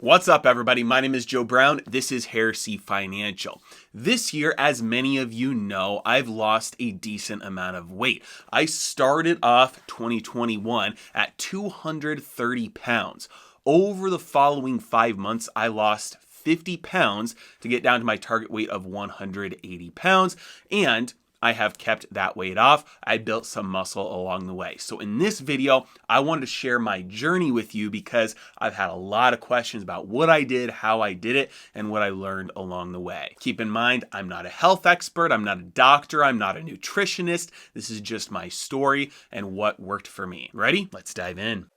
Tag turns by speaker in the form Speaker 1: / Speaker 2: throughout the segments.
Speaker 1: What's up, everybody? My name is Joe Brown. This is Heresy Financial. This year, as many of you know, I've lost a decent amount of weight. I started off 2021 at 230 pounds. Over the following 5 months, I lost 50 pounds to get down to my target weight of 180 pounds, and I have kept that weight off. I built some muscle along the way. So in this video, I wanted to share my journey with you because I've had a lot of questions about what I did, how I did it, and what I learned along the way. Keep in mind, I'm not a health expert, I'm not a doctor, I'm not a nutritionist. This is just my story and what worked for me. Ready? Let's dive in.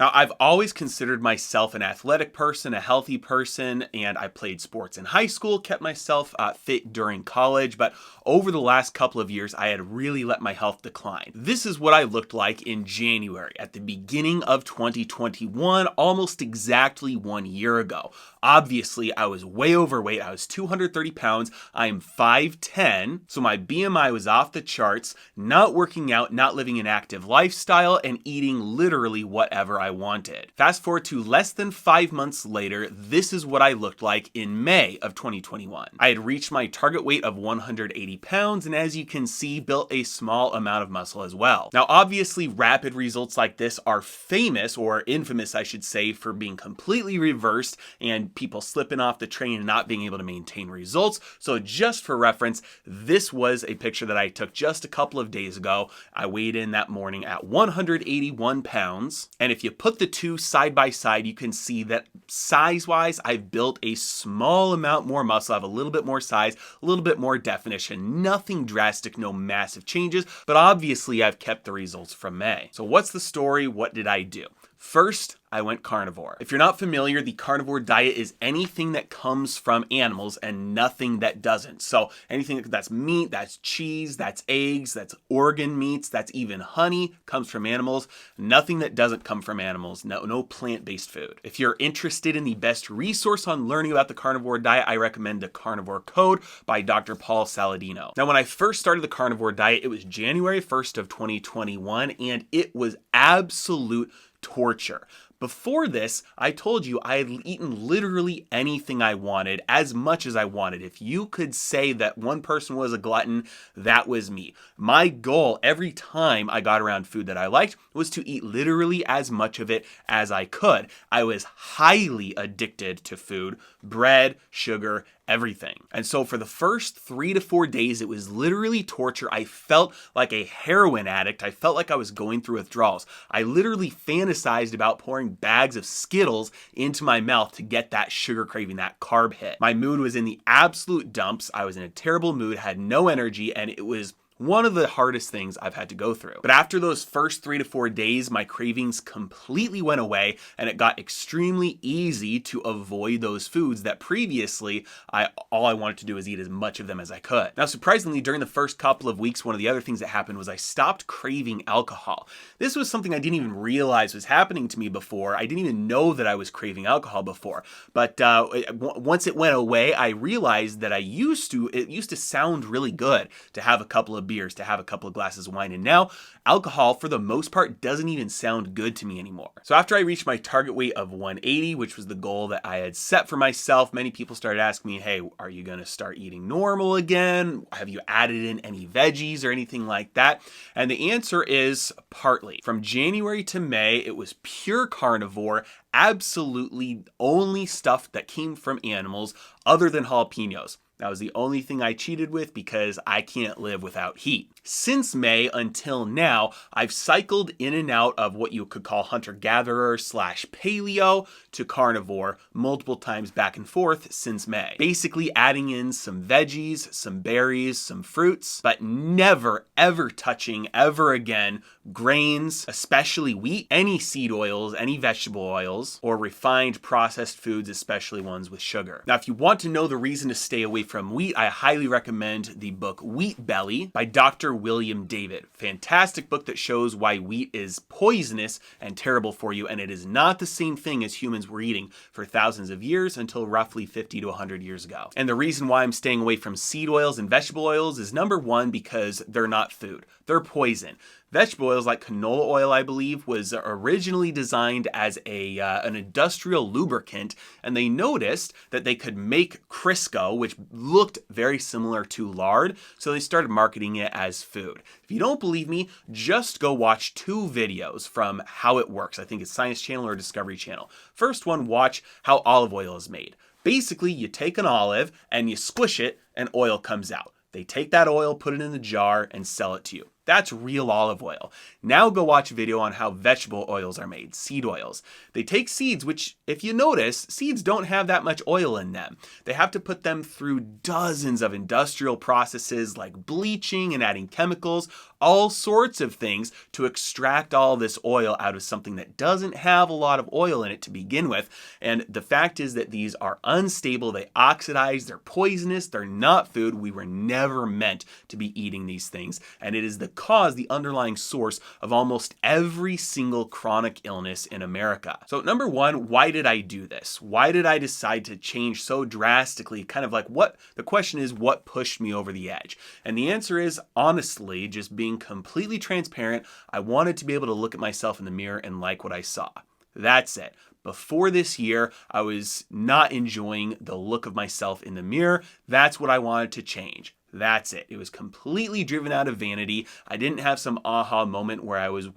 Speaker 1: Now, I've always considered myself an athletic person, a healthy person, and I played sports in high school, kept myself fit during college, but over the last couple of years, I had really let my health decline. This is what I looked like in January, at the beginning of 2021, almost exactly 1 year ago. Obviously, I was way overweight. I was 230 pounds. I'm 5'10", so my BMI was off the charts, not working out, not living an active lifestyle, and eating literally whatever I wanted. Fast forward to less than 5 months later, this is what I looked like in May of 2021. I had reached my target weight of 180 pounds, and as you can see, built a small amount of muscle as well. Now, obviously, rapid results like this are famous, or infamous, I should say, for being completely reversed and people slipping off the train and not being able to maintain results. So just for reference, this was a picture that I took just a couple of days ago. I weighed in that morning at 181 pounds, and if you put the two side by side, you can see that size-wise, I've built a small amount more muscle. I have a little bit more size, a little bit more definition. Nothing drastic, no massive changes, but obviously I've kept the results from May. So what's the story? What did I do? First, I went carnivore. If you're not familiar, the carnivore diet is anything that comes from animals and nothing that doesn't. So anything that's meat, that's cheese, that's eggs, that's organ meats, that's even honey comes from animals. Nothing that doesn't come from animals, no plant-based food. If you're interested in the best resource on learning about the carnivore diet, I recommend the Carnivore Code by Dr. Paul Saladino. Now, when I first started the carnivore diet, it was January 1st of 2021, and it was absolute torture. Before this, I told you I had eaten literally anything I wanted, as much as I wanted. If you could say that one person was a glutton, that was me. My goal every time I got around food that I liked was to eat literally as much of it as I could. I was highly addicted to food, bread, sugar, everything. And so for the first 3 to 4 days, it was literally torture. I felt like a heroin addict. I felt like I was going through withdrawals. I literally fantasized about pouring bags of Skittles into my mouth to get that sugar craving, that carb hit. My mood was in the absolute dumps. I was in a terrible mood, had no energy, and it was one of the hardest things I've had to go through. But after those first 3 to 4 days, my cravings completely went away, and it got extremely easy to avoid those foods that previously all I wanted to do was eat as much of them as I could. Now, surprisingly, during the first couple of weeks, one of the other things that happened was I stopped craving alcohol. This was something I didn't even realize was happening to me before. I didn't even know that I was craving alcohol before. But once it went away, I realized that it used to sound really good to have a couple of beers, to have a couple of glasses of wine, and now alcohol for the most part doesn't even sound good to me anymore. So after I reached my target weight of 180, which was the goal that I had set for myself, many people started asking me, hey, are you going to start eating normal again? Have you added in any veggies or anything like that? And the answer is partly. From January to May, it was pure carnivore, absolutely only stuff that came from animals other than jalapenos. That was the only thing I cheated with because I can't live without heat. Since May until now, I've cycled in and out of what you could call hunter-gatherer / paleo to carnivore multiple times back and forth since May. Basically adding in some veggies, some berries, some fruits, but never ever touching ever again grains, especially wheat, any seed oils, any vegetable oils, or refined processed foods, especially ones with sugar. Now, if you want to know the reason to stay away from wheat, I highly recommend the book Wheat Belly by Dr. William David. Fantastic book that shows why wheat is poisonous and terrible for you, and it is not the same thing as humans were eating for thousands of years until roughly 50 to 100 years ago. And the reason why I'm staying away from seed oils and vegetable oils is number one, because they're not food. They're poison. Vegetable oils like canola oil, I believe, was originally designed as an industrial lubricant, and they noticed that they could make Crisco, which looked very similar to lard, so they started marketing it as food. If you don't believe me, just go watch 2 videos from how it works. I think it's Science Channel or Discovery Channel. First one, watch how olive oil is made. Basically, you take an olive and you squish it and oil comes out. They take that oil, put it in a jar, and sell it to you. That's real olive oil. Now go watch a video on how vegetable oils are made, seed oils. They take seeds, which, if you notice, seeds don't have that much oil in them. They have to put them through dozens of industrial processes like bleaching and adding chemicals, all sorts of things to extract all this oil out of something that doesn't have a lot of oil in it to begin with. And the fact is that these are unstable, they oxidize, they're poisonous, they're not food. We were never meant to be eating these things. And it is the underlying source of almost every single chronic illness in America. So number one, why did I do this? Why did I decide to change so drastically? Kind of like the question is, what pushed me over the edge? And the answer is, honestly, just being completely transparent, I wanted to be able to look at myself in the mirror and like what I saw. That's it. Before this year, I was not enjoying the look of myself in the mirror. That's what I wanted to change. That's it. It was completely driven out of vanity. I didn't have some aha moment where I was,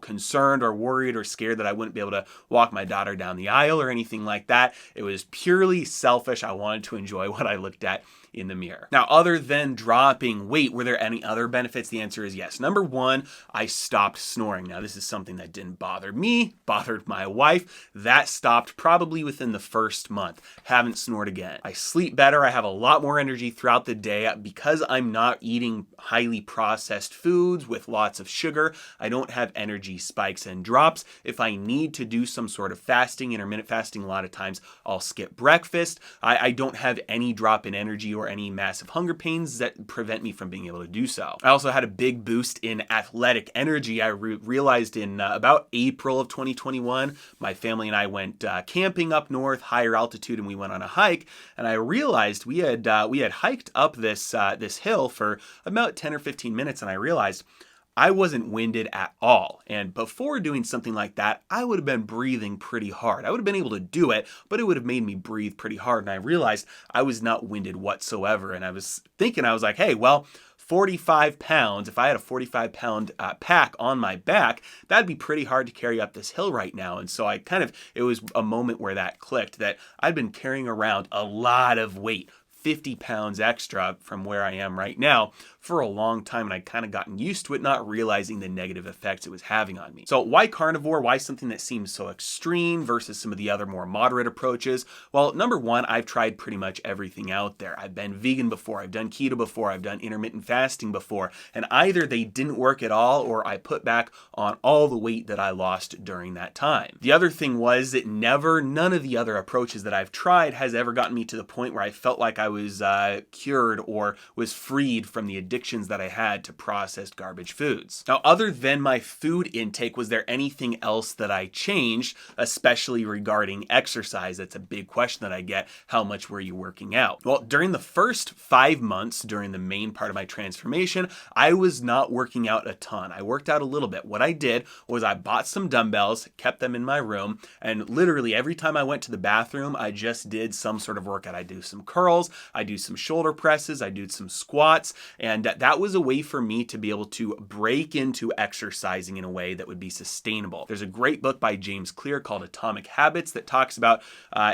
Speaker 1: concerned or worried or scared that I wouldn't be able to walk my daughter down the aisle or anything like that. It was purely selfish. I wanted to enjoy what I looked at in the mirror. Now, other than dropping weight, were there any other benefits? The answer is yes. Number one, I stopped snoring. Now, this is something that didn't bother me, bothered my wife. That stopped probably within the first month. Haven't snored again. I sleep better. I have a lot more energy throughout the day because I'm not eating highly processed foods with lots of sugar. I don't have energy spikes and drops. If I need to do some sort of fasting, intermittent fasting, a lot of times I'll skip breakfast. I don't have any drop in energy or any massive hunger pains that prevent me from being able to do so. I also had a big boost in athletic energy. I realized in about April of 2021, my family and I went camping up north, higher altitude, and we went on a hike. And I realized we had hiked up this hill for about 10 or 15 minutes, and I realized I wasn't winded at all. And before doing something like that, I would have been breathing pretty hard. I would have been able to do it, but it would have made me breathe pretty hard. And I realized I was not winded whatsoever. And I was thinking, I was like, hey, well, 45 pounds, if I had a 45-pound pack on my back, that'd be pretty hard to carry up this hill right now. And so it was a moment where that clicked, that I'd been carrying around a lot of weight, 50 pounds extra from where I am right now for a long time, and I'd kind of gotten used to it, not realizing the negative effects it was having on me. So why carnivore? Why something that seems so extreme versus some of the other more moderate approaches? Well, number one, I've tried pretty much everything out there. I've been vegan before, I've done keto before, I've done intermittent fasting before, and either they didn't work at all or I put back on all the weight that I lost during that time. The other thing was that none of the other approaches that I've tried has ever gotten me to the point where I felt like I was cured or was freed from the addictions that I had to processed garbage foods. Now, other than my food intake, was there anything else that I changed, especially regarding exercise? That's a big question that I get. How much were you working out? Well, during the first 5 months, during the main part of my transformation, I was not working out a ton. I worked out a little bit. What I did was I bought some dumbbells, kept them in my room, and literally every time I went to the bathroom, I just did some sort of workout. I do some curls, I do some shoulder presses, I do some squats, and that was a way for me to be able to break into exercising in a way that would be sustainable. There's a great book by James Clear called Atomic Habits that talks about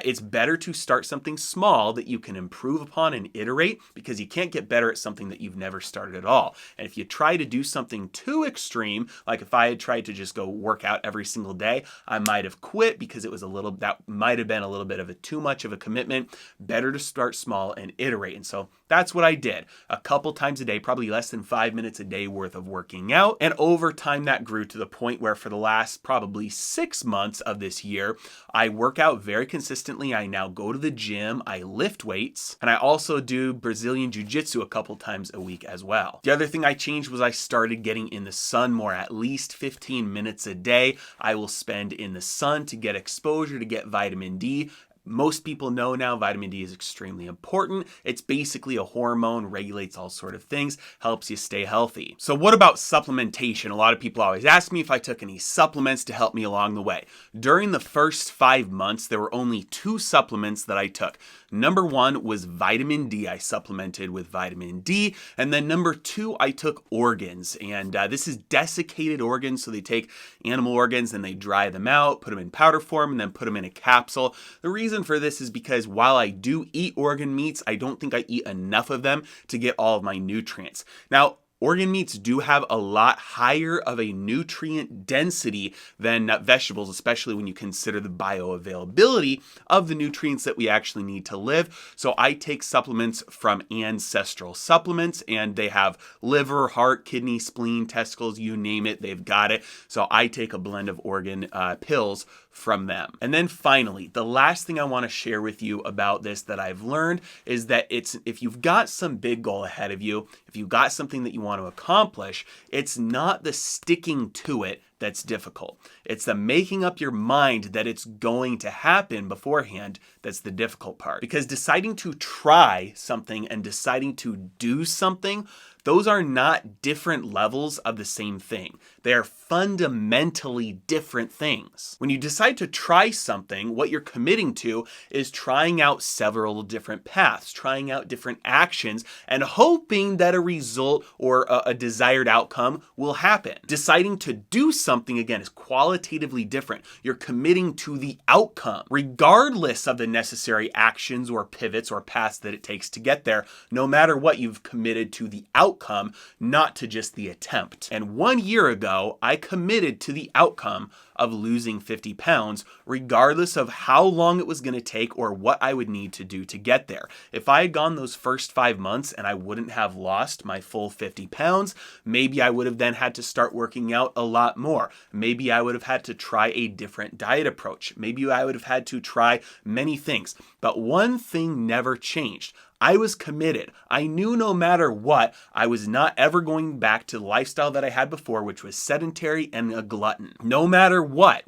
Speaker 1: it's better to start something small that you can improve upon and iterate, because you can't get better at something that you've never started at all. And if you try to do something too extreme, like if I had tried to just go work out every single day, I might have quit because that might have been a little bit of too much of a commitment. Better to start small and iterate. And so that's what I did. A couple times a day, probably less than 5 minutes a day worth of working out. And over time that grew to the point where for the last probably 6 months of this year, I work out very consistently. I now go to the gym, I lift weights, and I also do Brazilian Jiu-Jitsu a couple times a week as well. The other thing I changed was I started getting in the sun more, at least 15 minutes a day. I will spend in the sun to get exposure, to get vitamin D. Most people know now vitamin D is extremely important. It's basically a hormone, regulates all sort of things, helps you stay healthy. So what about supplementation? A lot of people always ask me if I took any supplements to help me along the way. During the first 5 months, there were only 2 supplements that I took. Number 1 was vitamin D. I supplemented with vitamin D. And then number 2, I took organs. And this is desiccated organs. So they take animal organs and they dry them out, put them in powder form, and then put them in a capsule. The reason for this is because while I do eat organ meats, I don't think I eat enough of them to get all of my nutrients. Now, organ meats do have a lot higher of a nutrient density than nut vegetables, especially when you consider the bioavailability of the nutrients that we actually need to live. So I take supplements from Ancestral Supplements, and they have liver, heart, kidney, spleen, testicles, you name it, they've got it. So I take a blend of organ pills from them. And then finally, the last thing I want to share with you about this that I've learned is that if you've got some big goal ahead of you, if you've got something that you want to accomplish, it's not the sticking to it that's difficult. It's the making up your mind that it's going to happen beforehand that's the difficult part. Because deciding to try something and deciding to do something, those are not different levels of the same thing. They are fundamentally different things. When you decide to try something, what you're committing to is trying out several different paths, trying out different actions, and hoping that a result or a desired outcome will happen. Deciding to do something, again, is qualitatively different. You're committing to the outcome, regardless of the necessary actions or pivots or paths that it takes to get there. No matter what, you've committed to the outcome, not to just the attempt. And 1 year ago, I committed to the outcome of losing 50 pounds, regardless of how long it was going to take or what I would need to do to get there. If I had gone those first 5 months and I wouldn't have lost my full 50 pounds, maybe I would have then had to start working out a lot more. Maybe I would have had to try a different diet approach. Maybe I would have had to try many things. But one thing never changed. I was committed. I knew no matter what, I was not ever going back to the lifestyle that I had before, which was sedentary and a glutton. No matter what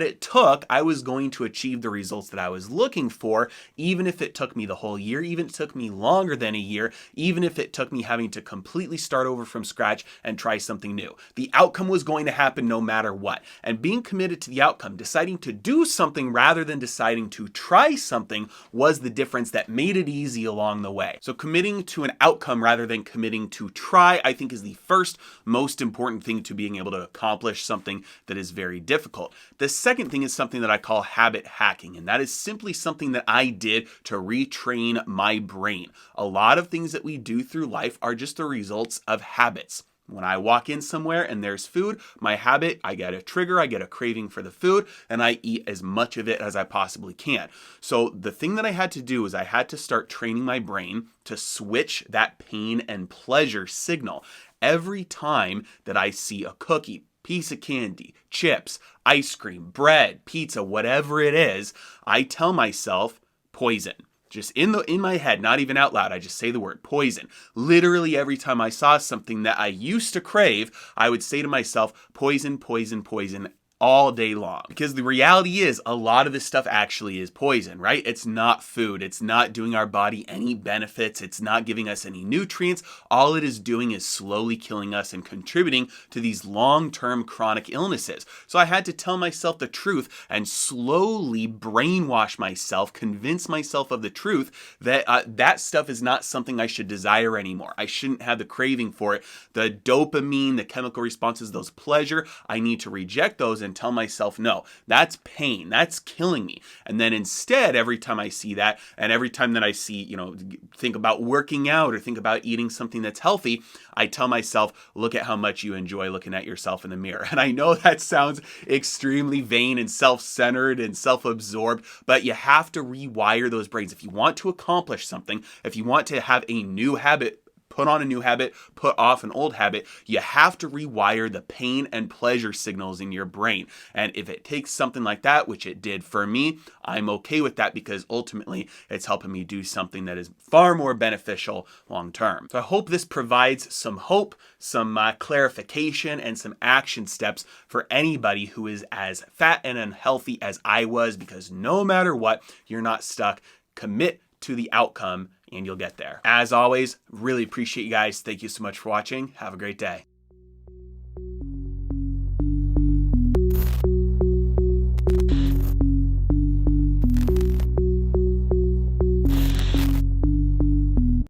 Speaker 1: it took, I was going to achieve the results that I was looking for, even if it took me the whole year, even if it took me longer than a year, even if it took me having to completely start over from scratch and try something new. The outcome was going to happen no matter what. And being committed to the outcome, deciding to do something rather than deciding to try something, was the difference that made it easy along the way. So committing to an outcome rather than committing to try, I think, is the first most important thing to being able to accomplish something that is very difficult. The second thing is something that I call habit hacking, and that is simply something that I did to retrain my brain. A lot of things that we do through life are just the results of habits. When I walk in somewhere and there's food, my habit, I get a trigger, I get a craving for the food, and I eat as much of it as I possibly can. So the thing that I had to do is I had to start training my brain to switch that pain and pleasure signal. Every time that I see a cookie, piece of candy, chips, ice cream, bread, pizza, whatever it is, I tell myself, poison. Just in my head, not even out loud, I just say the word poison. Literally every time I saw something that I used to crave, I would say to myself, poison, poison, poison, all day long. Because the reality is a lot of this stuff actually is poison, right? It's not food. It's not doing our body any benefits. It's not giving us any nutrients. All it is doing is slowly killing us and contributing to these long-term chronic illnesses. So I had to tell myself the truth and slowly brainwash myself, convince myself of the truth that that stuff is not something I should desire anymore. I shouldn't have the craving for it. The dopamine, the chemical responses, those pleasure, I need to reject those and tell myself, no, that's pain, that's killing me. And then instead, every time I see that, and every time that I see, think about working out or think about eating something that's healthy, I tell myself, look at how much you enjoy looking at yourself in the mirror. And I know that sounds extremely vain and self-centered and self-absorbed, but you have to rewire those brains. If you want to accomplish something, if you want to have a new habit put on a new habit, put off an old habit, you have to rewire the pain and pleasure signals in your brain. And if it takes something like that, which it did for me, I'm okay with that because ultimately it's helping me do something that is far more beneficial long term. So I hope this provides some hope, some clarification, and some action steps for anybody who is as fat and unhealthy as I was, because no matter what, you're not stuck. Commit to the outcome and you'll get there. As always, really appreciate you guys. Thank you so much for watching. Have a great day.